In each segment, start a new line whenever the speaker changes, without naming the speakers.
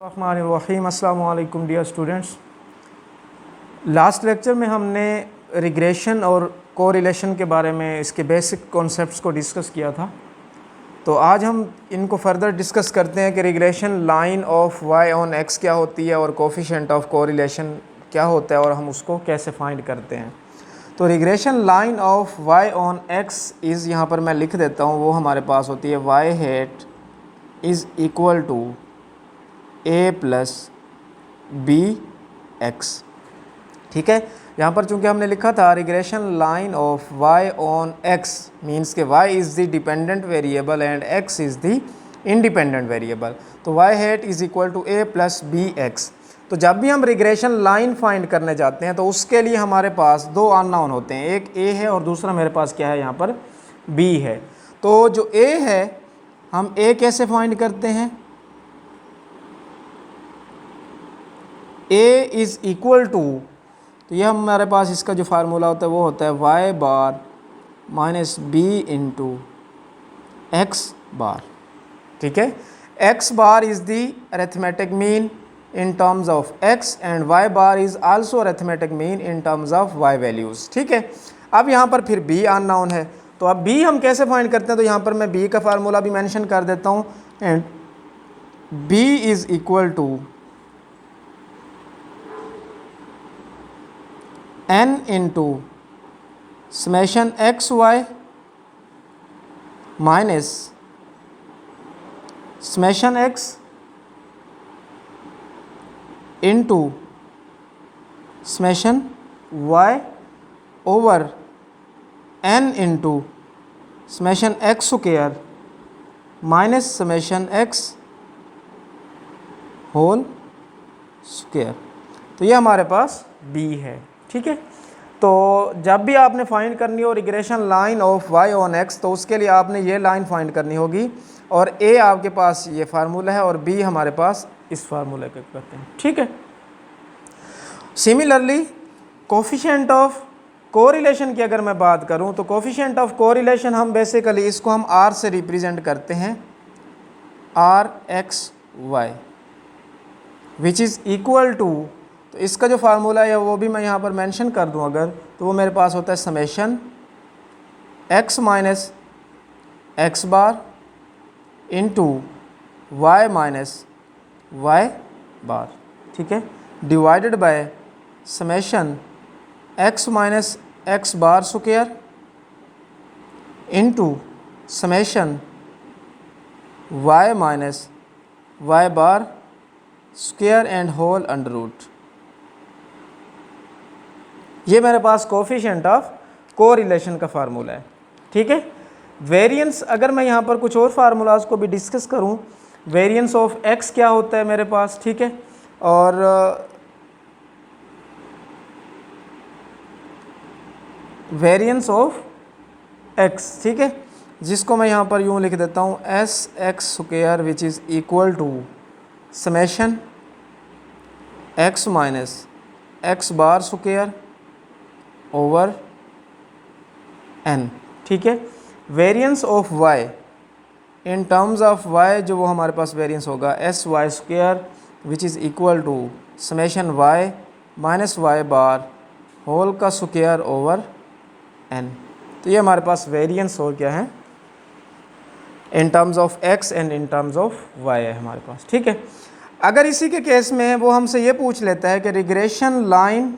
रहीम अस्सलाम वालेकुम dear students. Last lecture में हमने रिग्रेशन और कोरिलेशन के बारे में इसके बेसिक कॉन्सेप्ट्स को डिस्कस किया था। तो आज हम इनको फर्दर डिस्कस करते हैं कि regression line of Y on X क्या होती है और कोफिशिएंट ऑफ कोरिलेशन क्या होता है और हम उसको कैसे फाइंड करते हैं। तो regression line of Y on X is, यहाँ पर मैं लिख देता हूँ, वो हमारे पास होती है Y hat is equal to A plus B X. ठीक है, यहाँ पर चूँकि हमने लिखा था regression line of y on x means के y is the dependent variable and x is the independent variable. तो y hat is equal to a plus B X. तो जब भी हम रिग्रेशन लाइन फाइंड करने जाते हैं तो उसके लिए हमारे पास दो अननोन होते हैं, एक a है और दूसरा मेरे पास क्या है, यहाँ पर b है। तो जो a है हम a कैसे फाइंड करते हैं, a इज़ इक्वल टू, तो ये हमारे पास इसका जो फार्मूला होता है वो होता है Y bar minus B into X bar. ठीक है, X bar is the arithmetic mean in terms of x and Y bar is also arithmetic mean in terms of y values. ठीक है, अब यहाँ पर फिर b अननोन है, तो अब b हम कैसे फाइंड करते हैं, तो यहाँ पर मैं b का फार्मूला भी मेंशन कर देता हूँ and b is equal to n into summation X Y minus summation X into summation Y over n into summation X square minus summation X whole square. तो ये हमारे पास b है। ठीक है, तो जब भी आपने फाइंड करनी हो regression line of y on x तो उसके लिए आपने ये लाइन फाइंड करनी होगी और a आपके पास ये फार्मूला है और b हमारे पास इस फार्मूले के कहते हैं। ठीक है, सिमिलरली कोफिशिएंट ऑफ कोरिलेशन की अगर मैं बात करूं तो कोफिशिएंट ऑफ कोरिलेशन हम बेसिकली इसको हम r से रिप्रेजेंट करते हैं, r x y which is equal to, तो इसका जो फार्मूला है वो भी मैं यहाँ पर मेंशन कर दूँ अगर, तो वो मेरे पास होता है summation x minus X bar into Y minus Y bar. ठीक है, divided by summation x minus X bar square into summation y minus Y bar square and whole under root. ये मेरे पास कोफिशिएंट ऑफ कोरिलेशन का formula है। ठीक है, variance अगर मैं यहाँ पर कुछ और फार्मूलाज को भी डिस्कस करूँ, वेरिएंस ऑफ x क्या होता है मेरे पास, ठीक है, और वेरिएंस ऑफ x, ठीक है, जिसको मैं यहाँ पर यूँ लिख देता हूँ S X square which is equal to summation x minus X bar square over n। ठीक है, variance of y in terms of y जो वो हमारे पास वेरिएंस होगा S Y square which is equal to summation y minus Y bar whole का square over n। तो ये हमारे पास वेरिएंस और क्या है in terms of x and in terms of y है हमारे पास। ठीक है, अगर इसी के केस में वो हमसे ये पूछ लेता है कि regression line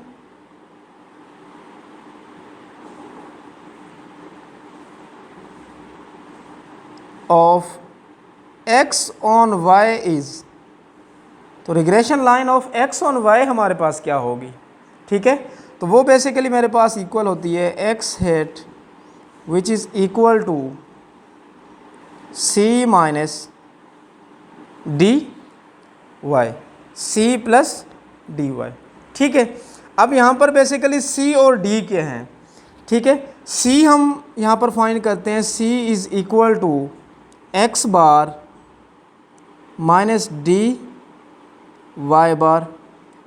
of x on y is, तो regression line of x on y हमारे पास क्या होगी। ठीक है, तो वो बेसिकली मेरे पास इक्वल होती है x hat which is equal to c minus D Y, c plus D Y. ठीक है, अब यहाँ पर बेसिकली c और d के हैं। ठीक है, c हम यहाँ पर फाइंड करते हैं, c is equal to x bar minus D y bar,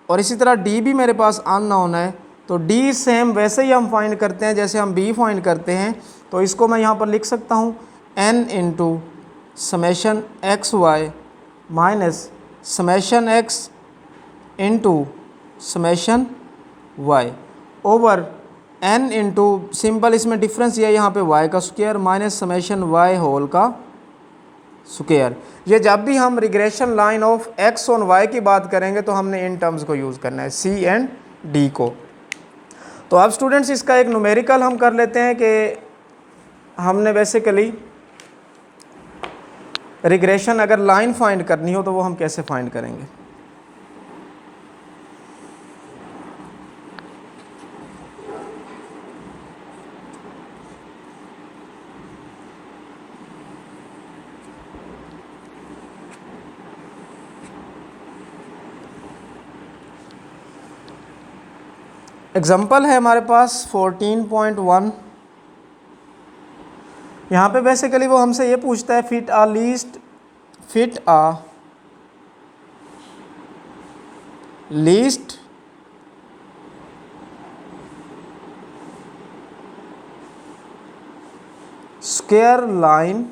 और इसी तरह d भी मेरे पास अननोन है, तो d सेम वैसे ही हम फाइंड करते हैं जैसे हम b फाइंड करते हैं। तो इसको मैं यहाँ पर लिख सकता हूँ n into summation X Y minus summation X into summation Y over N into simple, इसमें डिफरेंस ये है यहाँ पे वाई का square minus summation Y whole का स्क्वायर। ये जब भी हम regression line of X on Y की बात करेंगे तो हमने इन टर्म्स को यूज़ करना है, सी एंड डी को। तो अब स्टूडेंट्स इसका एक न्यूमेरिकल हम कर लेते हैं कि हमने बेसिकली रिग्रेशन अगर लाइन फाइंड करनी हो तो वो हम कैसे फाइंड करेंगे। एग्जाम्पल है हमारे पास 14.1। यहाँ पे बेसिकली वो हमसे ये पूछता है fit a least square line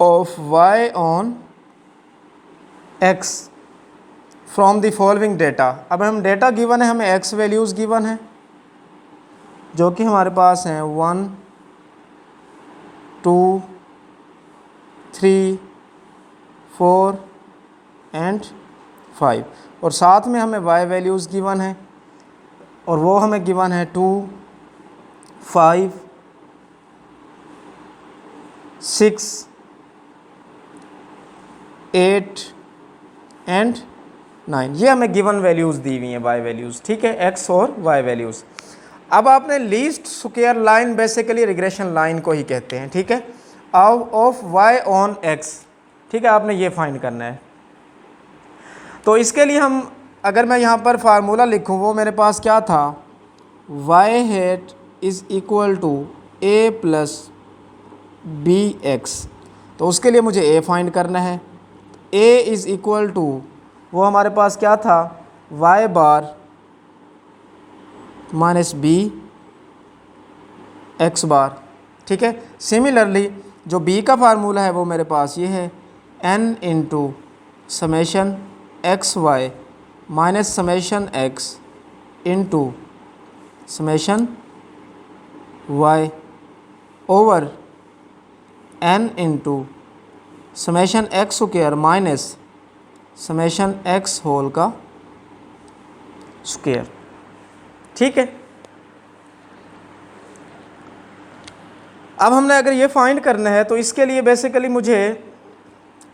of y on x from the following data. अब हम डेटा गिवन है, हमें x वैल्यूज़ गिवन है जो कि हमारे पास हैं 1 2 3 4 एंड 5 और साथ में हमें y वैल्यूज़ गिवन है और वो हमें गिवन है 2 5 6 8 एंड 9। ये हमें गिवन वैल्यूज़ दी हुई हैं y वैल्यूज़, ठीक है, x और y वैल्यूज़। अब आपने least square line basically regression line को ही कहते हैं, ठीक है, ऑफ y ऑन x, ठीक है, आपने ये फाइंड करना है। तो इसके लिए हम अगर मैं यहाँ पर फार्मूला लिखूँ वो मेरे पास क्या था, y hat is equal to a plus B X. तो उसके लिए मुझे a फाइंड करना है। a इज़ इक्वल टू वो हमारे पास क्या था, y bar minus b x bar, ठीक है। सिमिलरली जो b का फार्मूला है वो मेरे पास ये है n into summation X Y minus summation X into summation Y over n into summation X square minus summation X whole का स्क्वायर, ठीक है। अब हमने अगर ये फाइंड करना है तो इसके लिए बेसिकली मुझे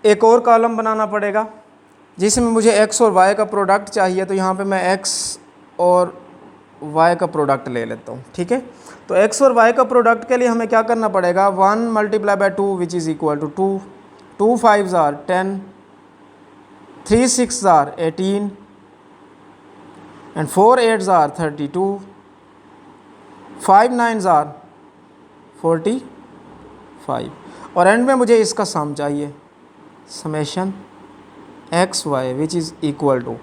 एक और कॉलम बनाना पड़ेगा जिसमें मुझे x और y का प्रोडक्ट चाहिए। तो यहाँ पे मैं x और y का प्रोडक्ट ले लेता हूँ, ठीक है। तो x और y का प्रोडक्ट के लिए हमें क्या करना पड़ेगा, 1 multiply by 2 which is equal to 2, 2 5s are 10, 3 6s are 18 and 4 8s are 32, 5 9s are 45 और एंड में मुझे इसका सम चाहिए, summation X Y which is equal to,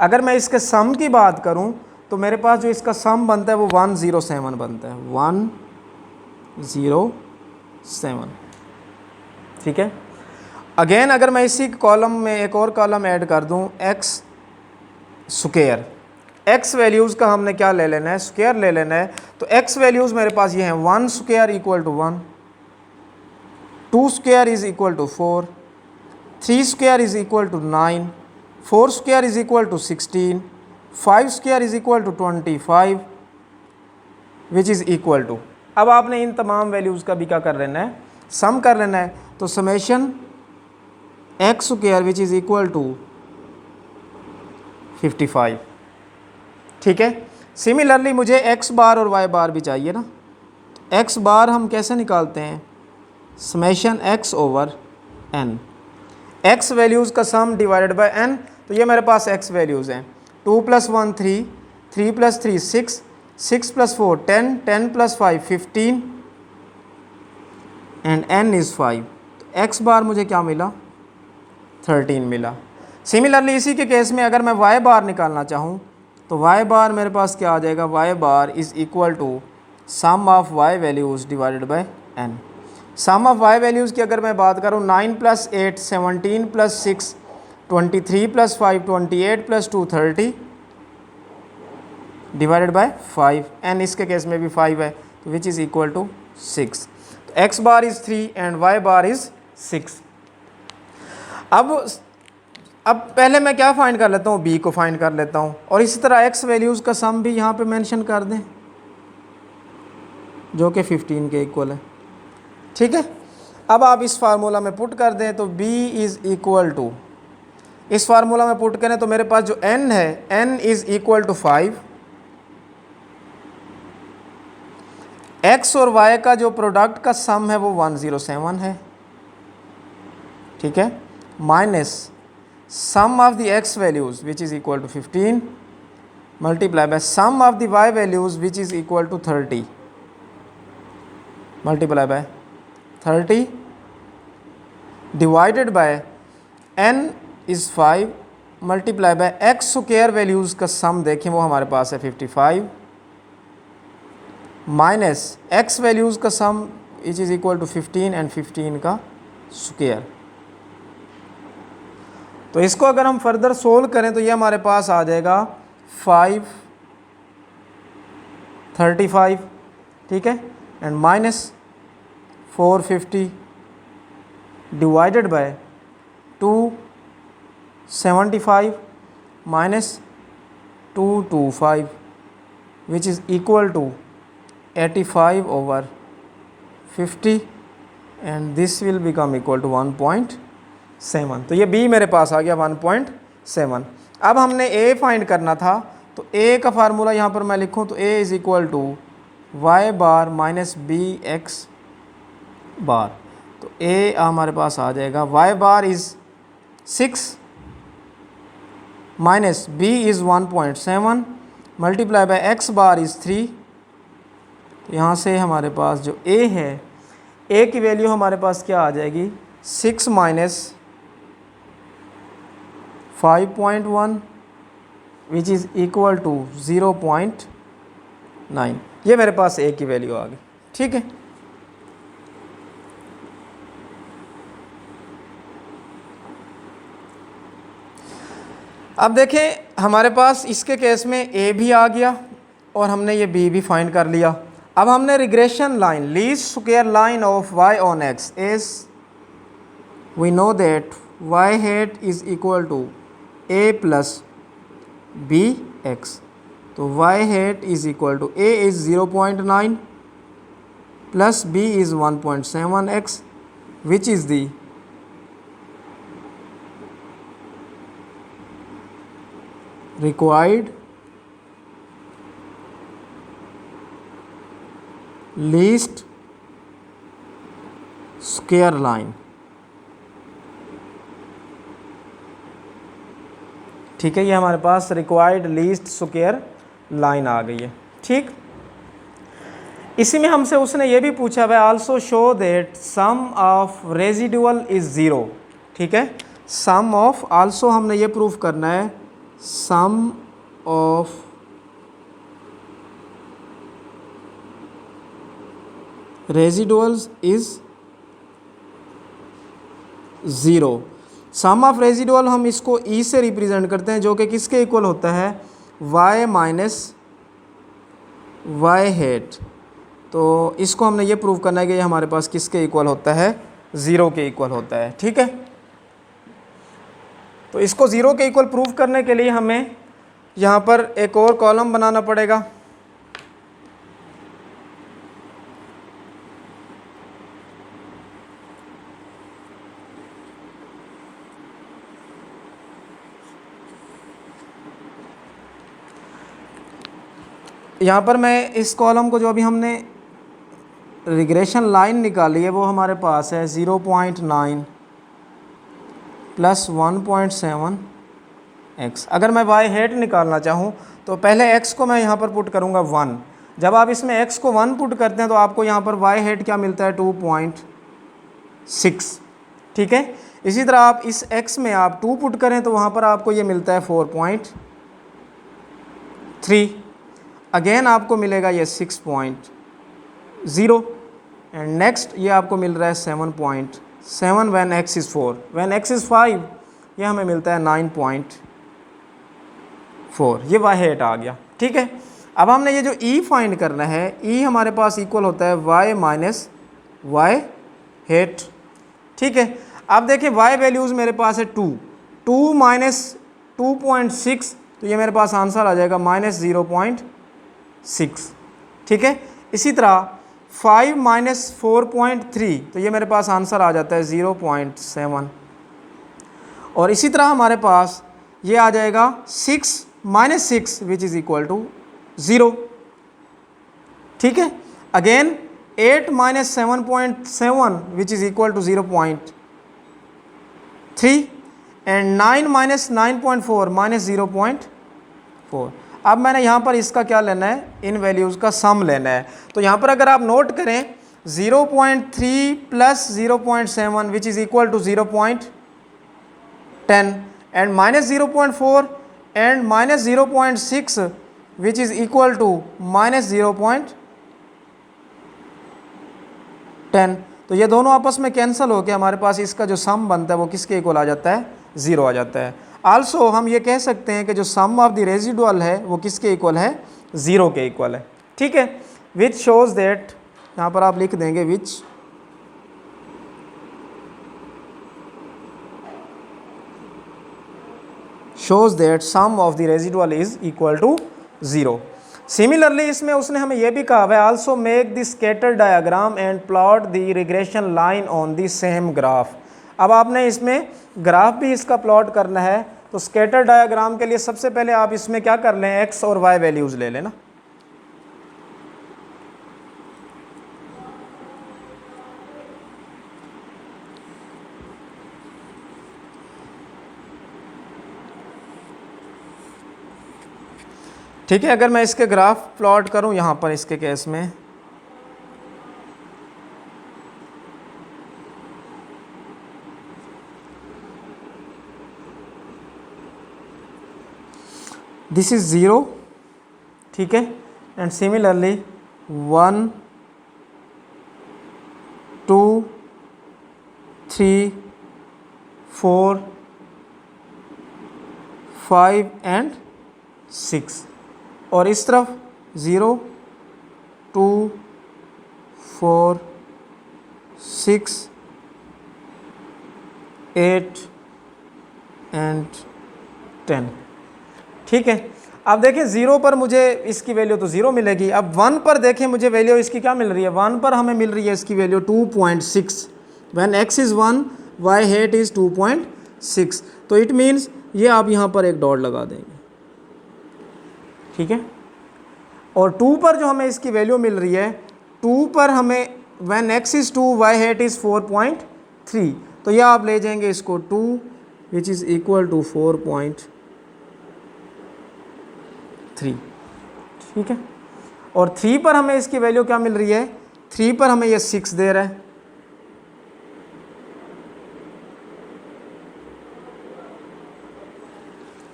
अगर मैं इसके सम की बात करूं तो मेरे पास जो इसका सम बनता है वो 107 बनता है, 107, ठीक है। अगेन अगर मैं इसी कॉलम में एक और कॉलम ऐड कर दूं एक्स स्क्वायर, एक्स वैल्यूज़ का हमने क्या ले लेना है, स्क्वायर ले लेना है। तो एक्स वैल्यूज़ मेरे पास ये हैं, 1 square equal to 1, 2 square is equal to 4, 3 square is equal to 9, 4 square is equal to 16, 5 square is equal to 25 which is equal to. अब आपने इन तमाम वैल्यूज़ का भी क्या कर लेना है, सम कर लेना है। तो summation X square which is equal to 55, ठीक है। सिमिलरली मुझे एक्स बार और वाई बार भी चाहिए ना। एक्स बार हम कैसे निकालते हैं, summation X over N, X values का सम डिवाइडेड बाय एन। तो ये मेरे पास एक्स वैल्यूज़ हैं, 2 + 1 3, 3 + 3 6, 6 + 4 10, 10 + 5 15 एंड एन इज़ 5। तो एक्स बार मुझे क्या मिला, 13 मिला। सिमिलरली इसी के केस में अगर मैं वाई बार निकालना चाहूँ तो वाई बार मेरे पास क्या आ जाएगा, Y bar is equal to sum of Y values divided by N. Sum of Y values की अगर मैं बात करूँ 9 + 8 17 + 6 23 + 5 28 + 2 30 डिवाइडेड बाय 5 एंड इसके केस में भी 5 है तो विच इज़ इक्वल टू 6। तो X bar is 3 and Y bar is 6। अब पहले मैं क्या फाइंड कर लेता हूँ, बी को फाइंड कर लेता हूँ और इसी तरह एक्स वैल्यूज़ का सम भी यहाँ पे मेंशन कर दें जो कि 15 के इक्वल है। ठीक है, अब आप इस फार्मूला में पुट कर दें तो b इज़ इक्वल टू, इस फार्मूला में पुट करें तो मेरे पास जो n है n is equal to 5, x और y का जो प्रोडक्ट का सम है वो 107 है। ठीक है, minus sum of the x values which is equal to 15 multiply by sum of the y values which is equal to 30 multiply by 30 divided by n is 5 multiply by X square values का sum देखें वो हमारे पास है 55 minus x values का sum each is equal to 15 and 15 का square. तो इसको अगर हम फर्दर सोल्व करें तो ये हमारे पास आ जाएगा 535, ठीक है, and minus 450 divided by 275 minus 225 which is equal to 85/50 and this will become equal to 1.7। तो ये b मेरे पास आ गया 1.7। अब हमने a फाइंड करना था तो a का फार्मूला यहाँ पर मैं लिखूँ तो a is equal to y bar minus b x bar. तो a हमारे पास आ जाएगा y bar is 6 minus b is 1.7 multiply by x bar is 3। तो यहाँ से हमारे पास जो a है, a की वैल्यू हमारे पास क्या आ जाएगी 6 minus 5.1 which is equal to 0.9। ये मेरे पास a की वैल्यू आ गई। ठीक है, अब देखें हमारे पास इसके केस में a भी आ गया और हमने ये b भी फाइंड कर लिया। अब हमने regression line least square line of y on x is we know that y hat is equal to a plus b x। तो y hat is equal to a is 0.9 plus b is 1.7 x which is the required least square line। ठीक है, ये हमारे पास required least square line आ गई है। ठीक, इसी में हमसे उसने ये भी पूछा है also show that sum of residual is zero. ठीक है, सम ऑफ आल्सो हमने ये प्रूफ करना है sum of residuals is zero. Sum of residual हम इसको ई से रिप्रेजेंट करते हैं जो कि किसके इक्वल होता है y माइनस वाई हेट। तो इसको हमने ये प्रूव करना है कि ये हमारे पास किसके इक्वल होता है 0 के इक्वल होता है। ठीक है, तो इसको 0 के इक्वल प्रूव करने के लिए हमें यहाँ पर एक और कॉलम बनाना पड़ेगा। यहाँ पर मैं इस कॉलम को जो अभी हमने रिग्रेशन लाइन निकाली है वो हमारे पास है 0.9 प्लस 1.7 x। अगर मैं y हेट निकालना चाहूँ तो पहले x को मैं यहाँ पर पुट करूँगा 1। जब आप इसमें x को 1 पुट करते हैं तो आपको यहाँ पर y हेट क्या मिलता है 2.6। ठीक है, इसी तरह आप इस x में आप 2 पुट करें तो वहाँ पर आपको ये मिलता है 4.3। अगेन आपको मिलेगा ये 6.0 एंड नेक्स्ट ये आपको मिल रहा है 7.7 when x is 4, when x is 5 ये हमें मिलता है 9.4, ये y हेट आ गया। ठीक है, अब हमने ये जो e फाइंड करना है, e हमारे पास इक्वल होता है y माइनस y हेट। ठीक है, अब देखिए y वैल्यूज़ मेरे पास है 2 माइनस 2.6, तो ये मेरे पास आंसर आ जाएगा -0.6। ठीक है, इसी तरह 5 माइनस 4.3, तो ये मेरे पास आंसर आ जाता है 0.7। और इसी तरह हमारे पास ये आ जाएगा 6 minus 6 which is equal to 0। ठीक है, again 8 minus 7.7 which is equal to 0.3 and 9 minus 9.4 minus 0.4। अब मैंने यहाँ पर इसका क्या लेना है, इन वैल्यूज़ का सम लेना है। तो यहाँ पर अगर आप नोट करें 0.3 plus 0.7 which is equal to 0.10 and minus 0.4 and minus 0.6 which is equal to minus 0.10। तो ये दोनों आपस में कैंसिल होकर हमारे पास इसका जो सम बनता है वो किसके इक्वल आ जाता है, 0 आ जाता है। आल्सो हम ये कह सकते हैं कि जो सम ऑफ द रेजिडुअल है वो किसके इक्वल है, 0 के इक्वल है। ठीक है, विच शोज़ दैट, यहाँ पर आप लिख देंगे which shows that sum of the residual is equal to 0। Similarly इसमें उसने हमें यह भी कहा है also make the scatter diagram and plot the regression line on the same graph. अब आपने इसमें ग्राफ भी इसका प्लॉट करना है, तो स्कैटर डायग्राम के लिए सबसे पहले आप इसमें क्या कर लें, x और y वैल्यूज़ ले लेना। ठीक है, अगर मैं इसके ग्राफ प्लॉट करूं यहाँ पर इसके केस में, दिस इज 0, ठीक है, एंड सिमिलरली 1 2 3 4 5 एंड 6, और इस तरफ 0 2 4 6 8 एंड 10। ठीक है, अब देखिए 0 पर मुझे इसकी वैल्यू तो 0 मिलेगी। अब 1 पर देखें मुझे वैल्यू इसकी क्या मिल रही है, 1 पर हमें मिल रही है इसकी value 2.6। When x is 1 y hat is 2.6, तो इट मीन्स ये आप यहाँ पर एक डॉट लगा देंगे। ठीक है, और 2 पर जो हमें इसकी वैल्यू मिल रही है, 2 पर हमें when x is 2 y hat is 4.3, तो यह आप ले जाएंगे इसको 2 विच इज़ इक्वल टू 4.3। ठीक है, और 3 पर हमें इसकी वैल्यू क्या मिल रही है, 3 पर हमें ये 6 दे रहा है।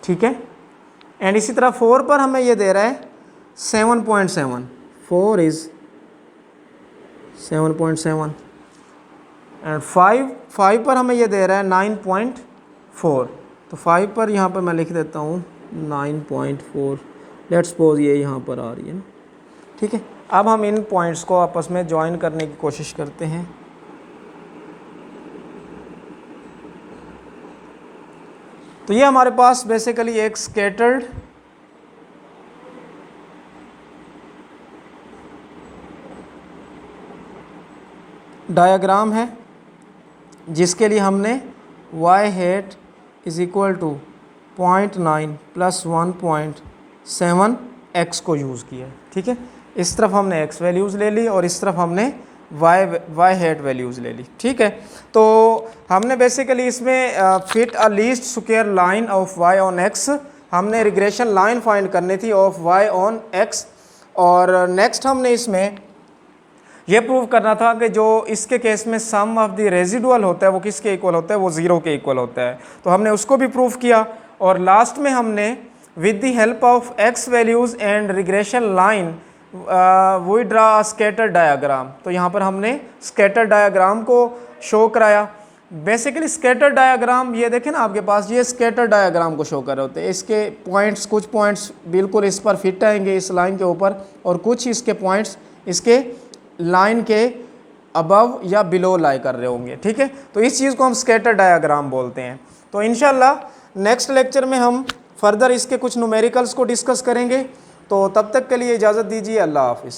ठीक है, एंड इसी तरह 4 पर हमें ये दे रहा है 7.7, 4 इज़ 7.7 एंड 5 पर हमें ये दे रहा है 9.4, तो 5 पर यहाँ पर मैं लिख देता हूँ 9.4, लेट्स सपोज ये यहाँ पर आ रही है ना। ठीक है, अब हम इन पॉइंट्स को आपस में ज्वाइन करने की कोशिश करते हैं। तो ये हमारे पास बेसिकली एक स्कैटर्ड डायग्राम है जिसके लिए हमने y hat is equal to 0.9 plus 1.7 x को यूज़ किया है। ठीक है, इस तरफ हमने x वैल्यूज़ ले ली और इस तरफ हमने y हेट वैल्यूज़ ले ली। ठीक है, तो हमने बेसिकली इसमें fit a least square line of y on x, हमने रिग्रेशन लाइन फाइंड करनी थी ऑफ y ऑन x, और नेक्स्ट हमने इसमें यह प्रूव करना था कि जो इसके केस में सम ऑफ द रेजिडुअल होता है वो किसके इक्वल होता है, वो 0 के इक्वल होता है। तो हमने उसको भी प्रूव किया, और लास्ट में हमने with the help of x values and regression line we draw scatter diagram. तो यहाँ पर हमने स्कैटर डायाग्राम को शो कराया। बेसिकली स्कैटर डायाग्राम ये देखें ना आपके पास, ये स्कैटर डायाग्राम को शो कर रहे होते हैं। इसके पॉइंट्स, कुछ पॉइंट्स बिल्कुल इस पर फिट आएंगे इस लाइन के ऊपर, और कुछ इसके पॉइंट्स इसके लाइन के अबव या बिलो लाई कर रहे होंगे, ठीक है। तो इस चीज़ को हम स्कैटर डायाग्राम बोलते हैं। तो इंशाल्लाह नेक्स्ट लेक्चर में हम फर्दर इसके कुछ न्यूमेरिकल्स को डिस्कस करेंगे। तो तब तक के लिए इजाज़त दीजिए, अल्लाह हाफिज़।